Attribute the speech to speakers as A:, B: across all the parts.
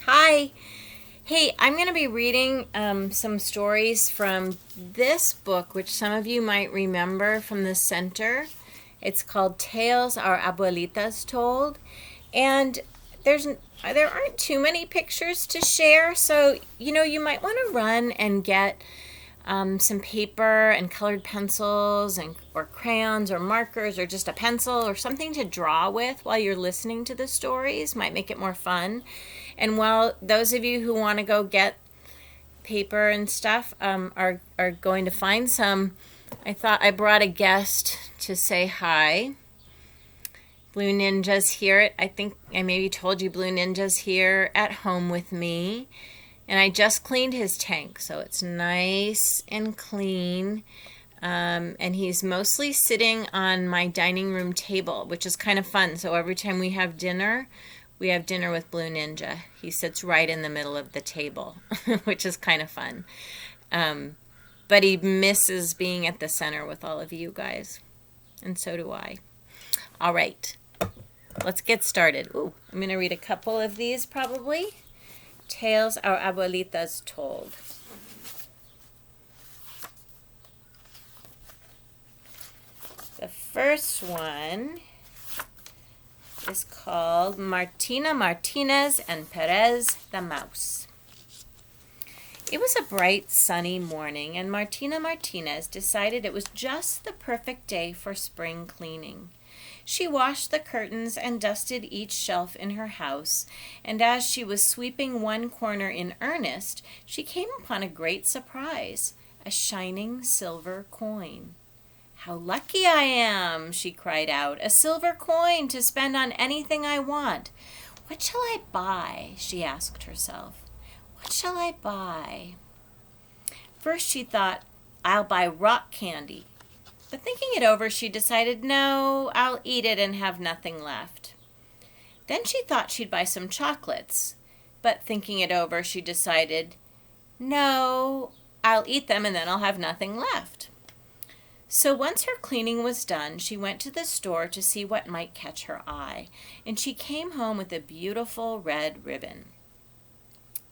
A: Hi. Hey, I'm going to be reading some stories from this book, which some of you might remember from the center. It's called Tales Our Abuelitas Told. And there aren't too many pictures to share, so you might want to run and get some paper and colored pencils or crayons or markers or just a pencil or something to draw with while you're listening to the stories. Might make it more fun. And while those of you who want to go get paper and stuff are going to find some, I thought I brought a guest to say hi. Blue Ninja's here. I think I maybe told you Blue Ninja's here at home with me. And I just cleaned his tank, so it's nice and clean. And he's mostly sitting on my dining room table, which is kind of fun. So every time we have dinner with Blue Ninja. He sits right in the middle of the table, which is kind of fun. But he misses being at the center with all of you guys. And so do I. All right. Let's get started. Ooh, I'm going to read a couple of these probably. Tales Our Abuelitas Told. The first one is called Martina, Martinez, and Perez the Mouse. It was a bright, sunny morning, and Martina Martinez decided it was just the perfect day for spring cleaning. She washed the curtains and dusted each shelf in her house, and as she was sweeping one corner in earnest, she came upon a great surprise, a shining silver coin. "How lucky I am!" she cried out. "A silver coin to spend on anything I want. What shall I buy?" she asked herself. "What shall I buy?" First she thought, "I'll buy rock candy." But thinking it over, she decided, "No, I'll eat it and have nothing left." Then she thought she'd buy some chocolates. But thinking it over, she decided, "No, I'll eat them and then I'll have nothing left." So once her cleaning was done, she went to the store to see what might catch her eye, and she came home with a beautiful red ribbon.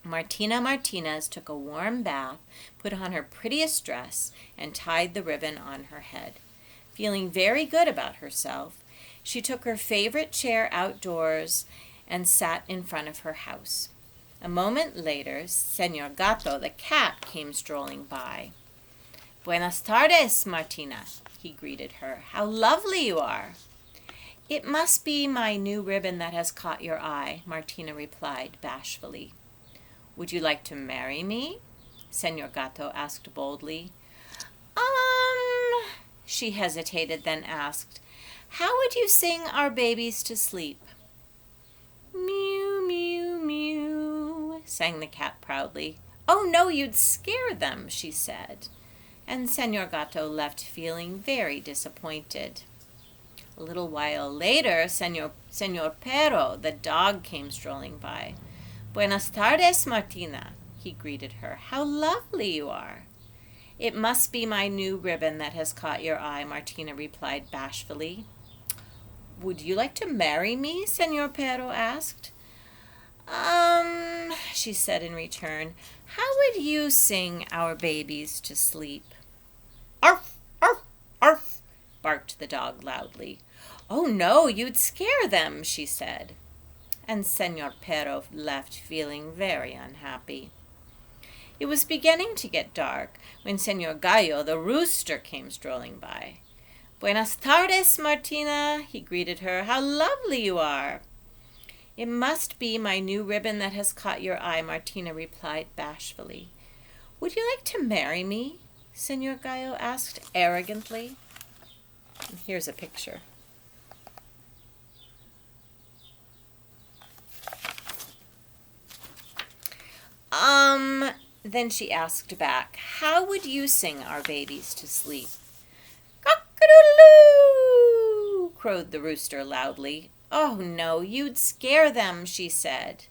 A: Martina Martinez took a warm bath, put on her prettiest dress, and tied the ribbon on her head. Feeling very good about herself, she took her favorite chair outdoors and sat in front of her house. A moment later, Señor Gato, the cat, came strolling by. "Buenas tardes, Martina," he greeted her. "How lovely you are." "It must be my new ribbon that has caught your eye," Martina replied bashfully. "Would you like to marry me?" Señor Gato asked boldly. She hesitated, then asked, "How would you sing our babies to sleep?" "Mew, mew, mew," sang the cat proudly. "Oh, no, you'd scare them," she said. And Señor Gato left feeling very disappointed. A little while later, Señor Pero, the dog, came strolling by. "Buenas tardes, Martina," he greeted her. "How lovely you are." "It must be my new ribbon that has caught your eye," Martina replied bashfully. "Would you like to marry me?" Señor Pero asked. She said in return. "How would you sing our babies to sleep?" "Arf, arf, arf," barked the dog loudly. "Oh, no, you'd scare them," she said. And Señor Pero left feeling very unhappy. It was beginning to get dark when Señor Gallo, the rooster, came strolling by. "Buenas tardes, Martina," he greeted her. "How lovely you are." "It must be my new ribbon that has caught your eye," Martina replied bashfully. "Would you like to marry me?" Señor Gallo asked arrogantly. And here's a picture. Then she asked back, "How would you sing our babies to sleep?" "Cock-a-doodle-doo!" crowed the rooster loudly. "Oh, no, you'd scare them," she said.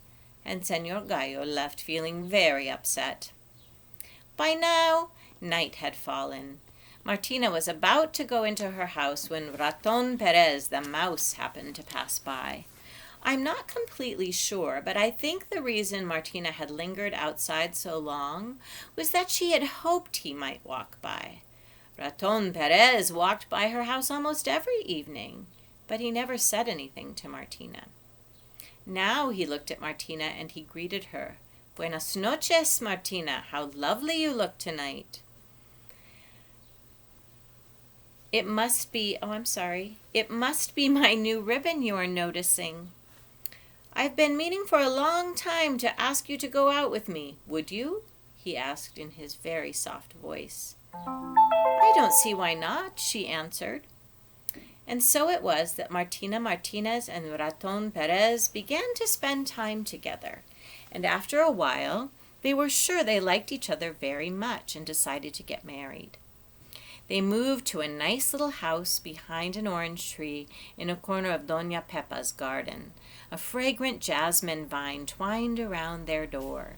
A: And Señor Gallo left feeling very upset. By now, night had fallen. Martina was about to go into her house when Raton Perez, the mouse, happened to pass by. I'm not completely sure, but I think the reason Martina had lingered outside so long was that she had hoped he might walk by. Raton Perez walked by her house almost every evening, but he never said anything to Martina. Now he looked at Martina and he greeted her. Buenas noches, Martina. How lovely you look tonight. It must be my new ribbon you are noticing. I've been meaning for a long time to ask you to go out with me. Would you? He asked in his very soft voice. I don't see why not, she answered. And so it was that Martina Martinez and Raton Perez began to spend time together. And after a while, they were sure they liked each other very much and decided to get married. They moved to a nice little house behind an orange tree in a corner of Doña Pepa's garden. A fragrant jasmine vine twined around their door.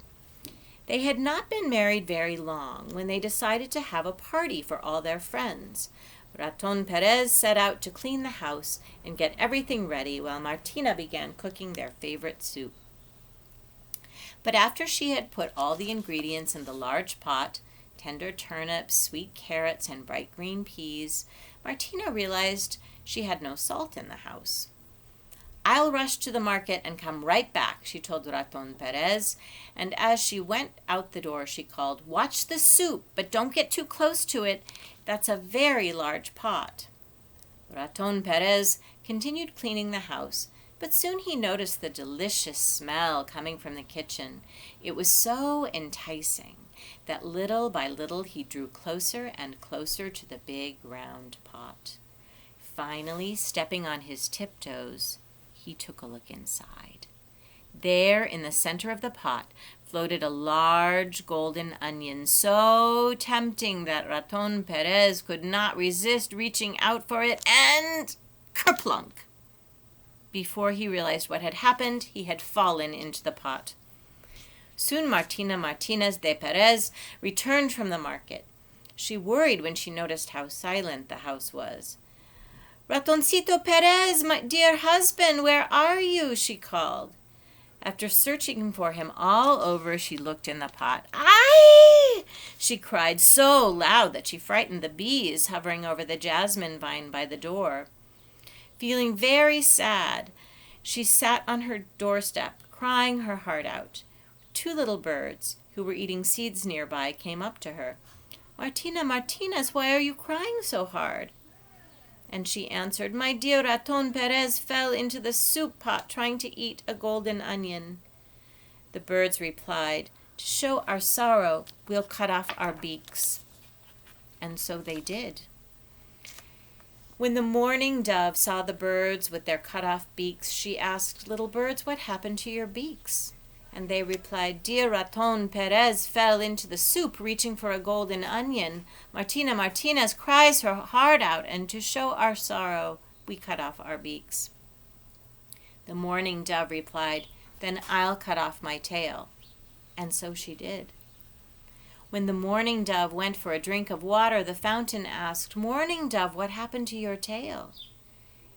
A: They had not been married very long when they decided to have a party for all their friends. Raton Perez set out to clean the house and get everything ready while Martina began cooking their favorite soup. But after she had put all the ingredients in the large pot, tender turnips, sweet carrots, and bright green peas, Martina realized she had no salt in the house. I'll rush to the market and come right back, she told Raton Perez, and as she went out the door she called, Watch the soup, but don't get too close to it. That's a very large pot. Raton Perez continued cleaning the house, but soon he noticed the delicious smell coming from the kitchen. It was so enticing that little by little he drew closer and closer to the big round pot. Finally, stepping on his tiptoes, he took a look inside. There, in the center of the pot, floated a large golden onion, so tempting that Raton Perez could not resist reaching out for it, and kerplunk! Before he realized what had happened, he had fallen into the pot. Soon Martina Martinez de Perez returned from the market. She worried when she noticed how silent the house was. Ratoncito Perez, my dear husband, where are you? She called. After searching for him all over, she looked in the pot. Ay! She cried so loud that she frightened the bees hovering over the jasmine vine by the door. Feeling very sad, she sat on her doorstep, crying her heart out. Two little birds, who were eating seeds nearby, came up to her. Martina Martinez, why are you crying so hard? And she answered, My dear Raton Perez fell into the soup pot trying to eat a golden onion. The birds replied, To show our sorrow, we'll cut off our beaks. And so they did. When the mourning dove saw the birds with their cut-off beaks, she asked, Little birds, what happened to your beaks? And they replied, Dear Raton Perez fell into the soup reaching for a golden onion. Martina Martinez cries her heart out, and to show our sorrow, we cut off our beaks. The mourning dove replied, Then I'll cut off my tail. And so she did. When the mourning dove went for a drink of water, the fountain asked, Mourning dove, what happened to your tail?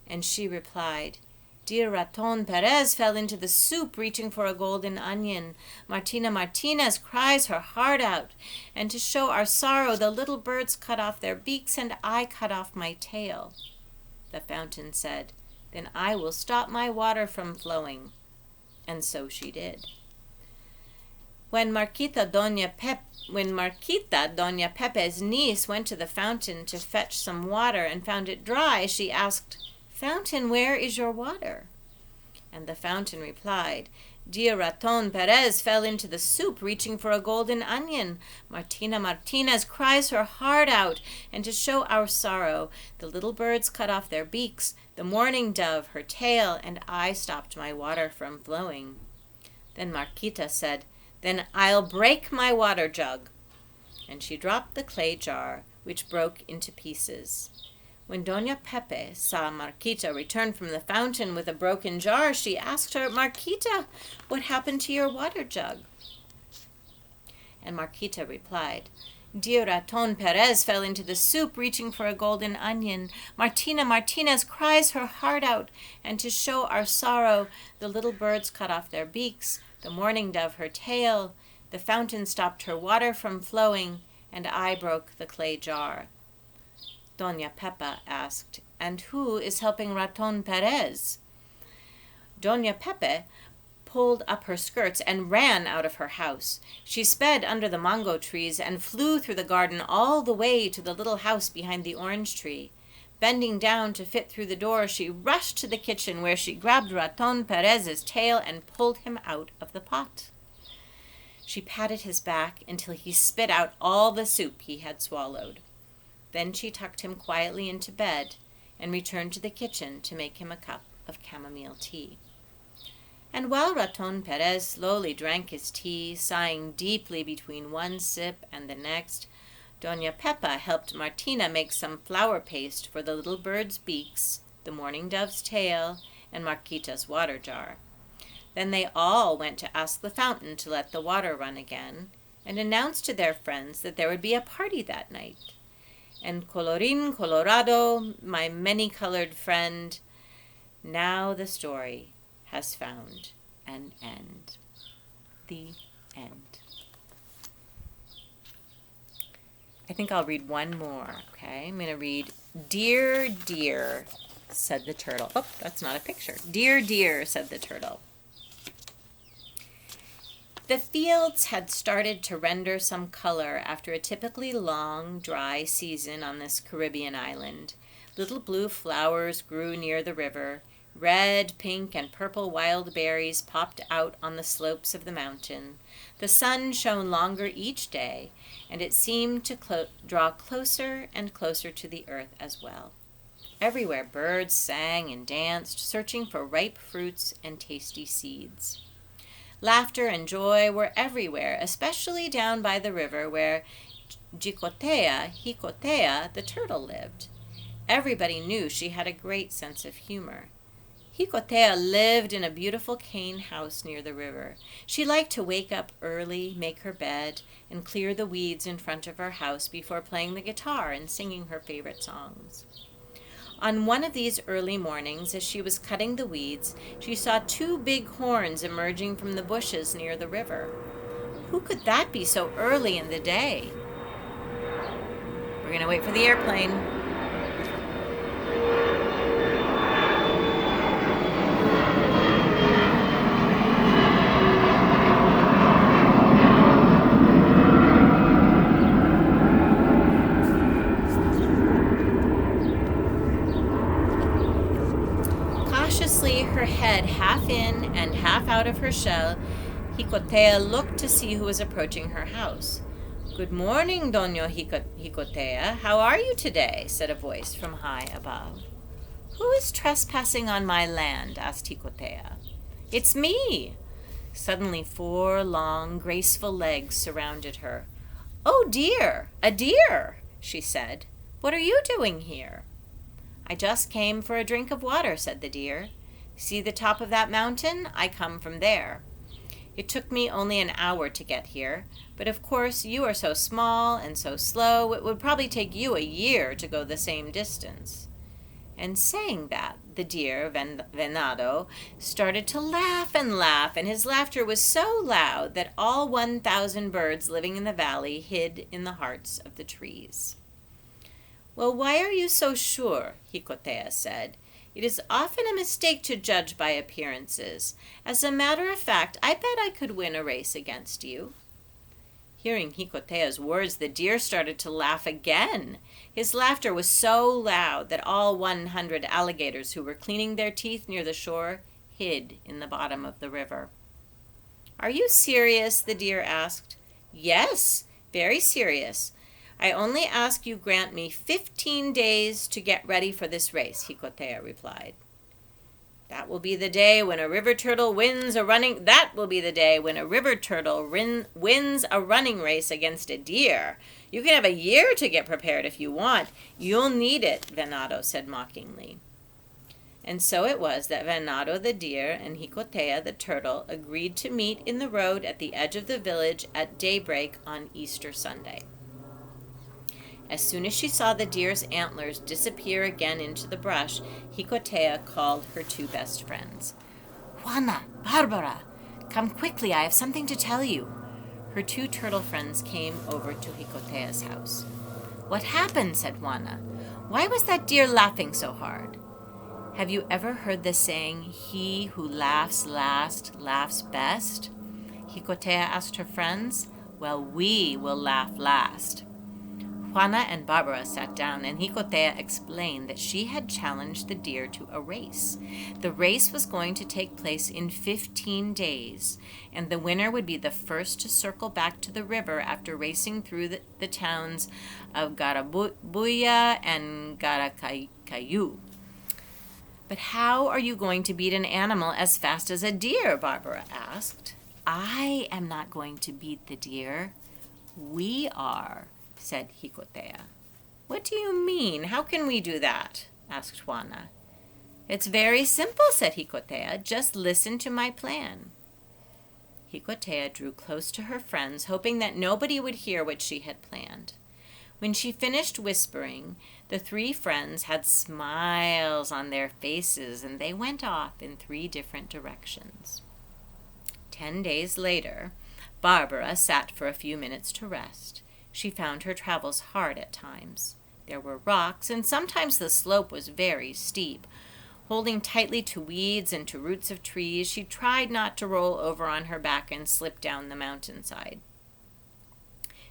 A: And she replied, Dear Raton Perez fell into the soup reaching for a golden onion. Martina Martinez cries her heart out, and to show our sorrow, the little birds cut off their beaks, and I cut off my tail. The fountain said, Then I will stop my water from flowing. And so she did. When Marquita Doña Pepe's niece went to the fountain to fetch some water and found it dry, she asked, Fountain, where is your water? And the fountain replied, Dear Raton Perez fell into the soup reaching for a golden onion. Martina Martinez cries her heart out, and to show our sorrow, the little birds cut off their beaks, the mourning dove her tail, and I stopped my water from flowing. Then Marquita said, Then I'll break my water jug. And she dropped the clay jar, which broke into pieces. When Doña Pepe saw Marquita return from the fountain with a broken jar, she asked her, Marquita, what happened to your water jug? And Marquita replied, Dear Raton Perez fell into the soup, reaching for a golden onion. Martina Martinez cries her heart out, and to show our sorrow, the little birds cut off their beaks, the mourning dove her tail, the fountain stopped her water from flowing, and I broke the clay jar. Doña Pepa asked, and who is helping Raton Perez? Doña Pepe pulled up her skirts and ran out of her house. She sped under the mango trees and flew through the garden all the way to the little house behind the orange tree. Bending down to fit through the door, she rushed to the kitchen where she grabbed Raton Perez's tail and pulled him out of the pot. She patted his back until he spit out all the soup he had swallowed. Then she tucked him quietly into bed and returned to the kitchen to make him a cup of chamomile tea. And while Raton Perez slowly drank his tea, sighing deeply between one sip and the next, Doña Pepa helped Martina make some flour paste for the little bird's beaks, the mourning dove's tail, and Marquita's water jar. Then they all went to ask the fountain to let the water run again, and announced to their friends that there would be a party that night. And colorín colorado, my many-colored friend, now the story has found an end. The end. I think I'll read one more, okay? I'm going to read, Dear, dear, said the turtle. Oh, that's not a picture. Dear, dear, said the turtle. The fields had started to render some color after a typically long, dry season on this Caribbean island. Little blue flowers grew near the river. Red, pink, and purple wild berries popped out on the slopes of the mountain. The sun shone longer each day, and it seemed to draw closer and closer to the earth as well. Everywhere birds sang and danced, searching for ripe fruits and tasty seeds. Laughter and joy were everywhere, especially down by the river where Jicotea, the turtle, lived. Everybody knew she had a great sense of humor. Jicotea lived in a beautiful cane house near the river. She liked to wake up early, make her bed, and clear the weeds in front of her house before playing the guitar and singing her favorite songs. On one of these early mornings, as she was cutting the weeds, she saw two big horns emerging from the bushes near the river. Who could that be so early in the day? We're going to wait for the airplane. Her head half in and half out of her shell, Jicotea looked to see who was approaching her house. Good morning, Doña Jicotea. How are you today? Said a voice from high above. Who is trespassing on my land? Asked Jicotea. It's me. Suddenly 4 long, graceful legs surrounded her. Oh dear, a deer, she said. What are you doing here? I just came for a drink of water, said the deer. See the top of that mountain? I come from there. It took me only an hour to get here, but of course you are so small and so slow, it would probably take you a year to go the same distance. And saying that, the deer, Venado, started to laugh, and his laughter was so loud that all 1,000 birds living in the valley hid in the hearts of the trees. Well, why are you so sure? Jicotea said. It is often a mistake to judge by appearances. As a matter of fact, I bet I could win a race against you. Hearing Jicotea's words, the deer started to laugh again. His laughter was so loud that all 100 alligators who were cleaning their teeth near the shore hid in the bottom of the river. Are you serious? The deer asked. Yes, very serious. I only ask you grant me 15 days to get ready for this race, Jicotea replied. That will be the day when a river turtle wins a running race against a deer. You can have a year to get prepared if you want. You'll need it, Venado said mockingly. And so it was that Venado the deer and Jicotea the turtle agreed to meet in the road at the edge of the village at daybreak on Easter Sunday. As soon as she saw the deer's antlers disappear again into the brush, Jicotea called her two best friends. "Juana, Barbara, come quickly, I have something to tell you." Her two turtle friends came over to Jicotea's house. "What happened?" said Juana. "Why was that deer laughing so hard?" "Have you ever heard the saying, 'He who laughs last laughs best'?" Jicotea asked her friends. "Well, we will laugh last." Juana and Barbara sat down, and Jicotea explained that she had challenged the deer to a race. The race was going to take place in 15 days, and the winner would be the first to circle back to the river after racing through the towns of Garabuya and Garakayu. "But how are you going to beat an animal as fast as a deer?" Barbara asked. "I am not going to beat the deer. We are," said Jicotea. "What do you mean? How can we do that?" asked Juana. "It's very simple," said Jicotea. "Just listen to my plan." Jicotea drew close to her friends, hoping that nobody would hear what she had planned. When she finished whispering, the three friends had smiles on their faces, and they went off in 3 different directions. 10 days later, Barbara sat for a few minutes to rest. She found her travels hard at times. There were rocks, and sometimes the slope was very steep. Holding tightly to weeds and to roots of trees, she tried not to roll over on her back and slip down the mountainside.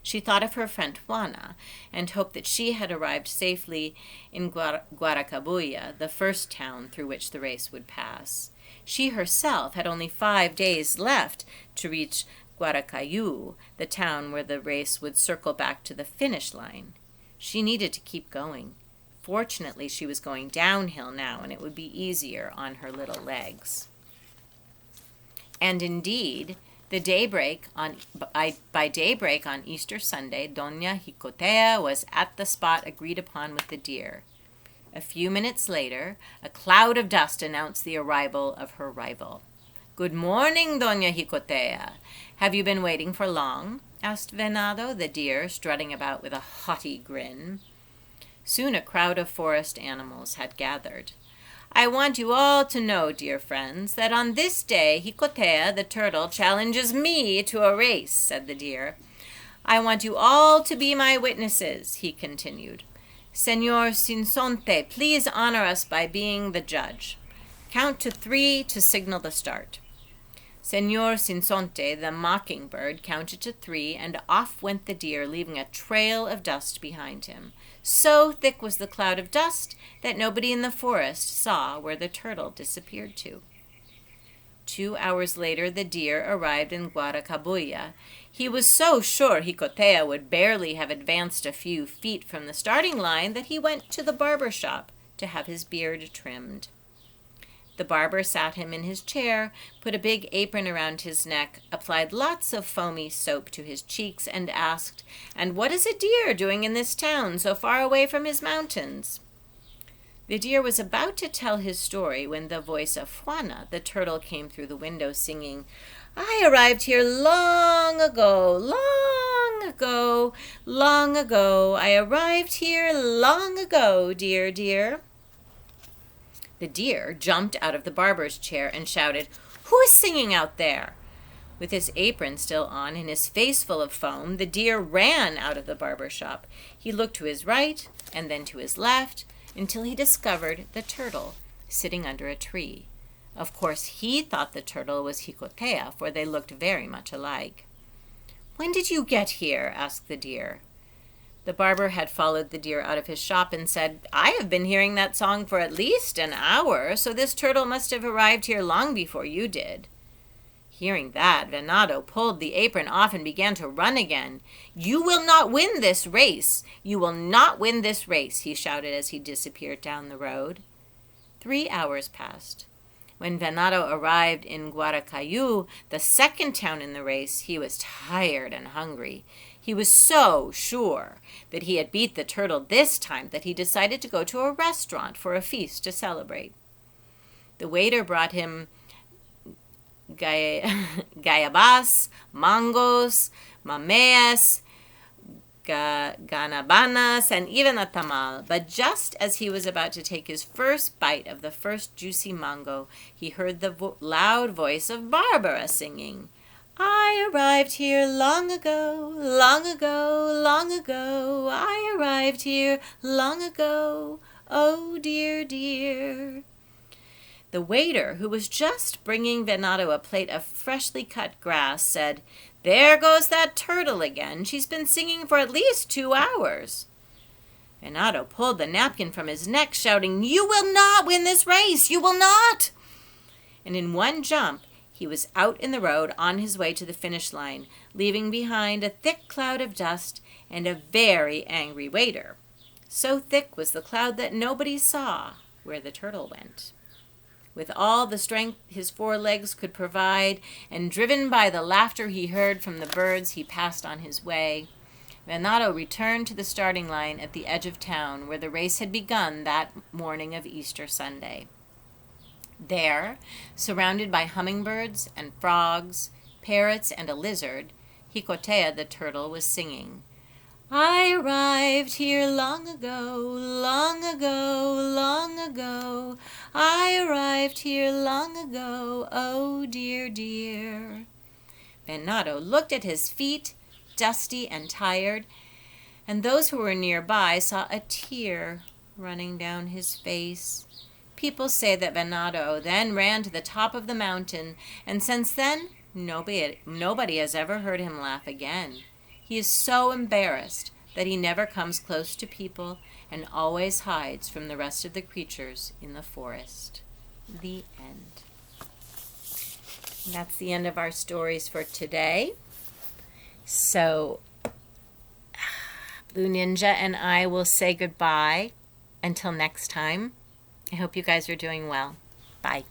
A: She thought of her friend Juana and hoped that she had arrived safely in Guaracabuya, the first town through which the race would pass. She herself had only 5 days left to reach Guaracayu, the town where the race would circle back to the finish line. She needed to keep going. Fortunately, she was going downhill now, and it would be easier on her little legs. And indeed, by daybreak on Easter Sunday, Doña Jicotea was at the spot agreed upon with the deer. A few minutes later, a cloud of dust announced the arrival of her rival. "Good morning, Doña Jicotea. Have you been waiting for long?" asked Venado, the deer, strutting about with a haughty grin. Soon a crowd of forest animals had gathered. "I want you all to know, dear friends, that on this day Jicotea, the turtle, challenges me to a race," said the deer. "I want you all to be my witnesses," he continued. "Señor Sinsonte, please honor us by being the judge. Count to 3 to signal the start." Señor Sinsonte, the mockingbird, counted to 3, and off went the deer, leaving a trail of dust behind him. So thick was the cloud of dust that nobody in the forest saw where the turtle disappeared to. 2 hours later, the deer arrived in Guaracabuya. He was so sure Jicotea would barely have advanced a few feet from the starting line that he went to the barber shop to have his beard trimmed. The barber sat him in his chair, put a big apron around his neck, applied lots of foamy soap to his cheeks, and asked, "And what is a deer doing in this town so far away from his mountains?" The deer was about to tell his story when the voice of Juana, the turtle, came through the window singing, "I arrived here long ago, long ago, long ago. I arrived here long ago, dear, dear." The deer jumped out of the barber's chair and shouted, "Who is singing out there?" With his apron still on and his face full of foam, the deer ran out of the barber shop. He looked to his right and then to his left until he discovered the turtle sitting under a tree. Of course, he thought the turtle was Jicotea, for they looked very much alike. "When did you get here?" asked the deer. The barber had followed the deer out of his shop and said, "I have been hearing that song for at least an hour, so this turtle must have arrived here long before you did." Hearing that, Venado pulled the apron off and began to run again. "You will not win this race! You will not win this race!" he shouted as he disappeared down the road. 3 hours passed. When Venado arrived in Guaracayu, the second town in the race, he was tired and hungry. He was so sure that he had beat the turtle this time that he decided to go to a restaurant for a feast to celebrate. The waiter brought him guayabas, mangos, mameas, ganabanas, and even a tamal. But just as he was about to take his first bite of the first juicy mango, he heard the loud voice of Barbara singing, I arrived here long ago, long ago, long ago. I arrived here long ago, oh dear, dear. The waiter, who was just bringing Venado a plate of freshly cut grass, said, There goes that turtle again. She's been singing for at least 2 hours. Venado pulled the napkin from his neck, shouting, You will not win this race! You will not! And in one jump, he was out in the road on his way to the finish line, leaving behind a thick cloud of dust and a very angry waiter. So thick was the cloud that nobody saw where the turtle went. With all the strength his 4 legs could provide, and driven by the laughter he heard from the birds he passed on his way, Venado returned to the starting line at the edge of town, where the race had begun that morning of Easter Sunday. There, surrounded by hummingbirds and frogs, parrots, and a lizard, Jicotea the turtle was singing, I arrived here long ago, long ago, long ago. I arrived here long ago, oh dear, dear. Venado looked at his feet, dusty and tired, and those who were nearby saw a tear running down his face. People say that Venado then ran to the top of the mountain, and since then, nobody has ever heard him laugh again. He is so embarrassed that he never comes close to people and always hides from the rest of the creatures in the forest. The end. And that's the end of our stories for today. So, Blue Ninja and I will say goodbye until next time. I hope you guys are doing well. Bye.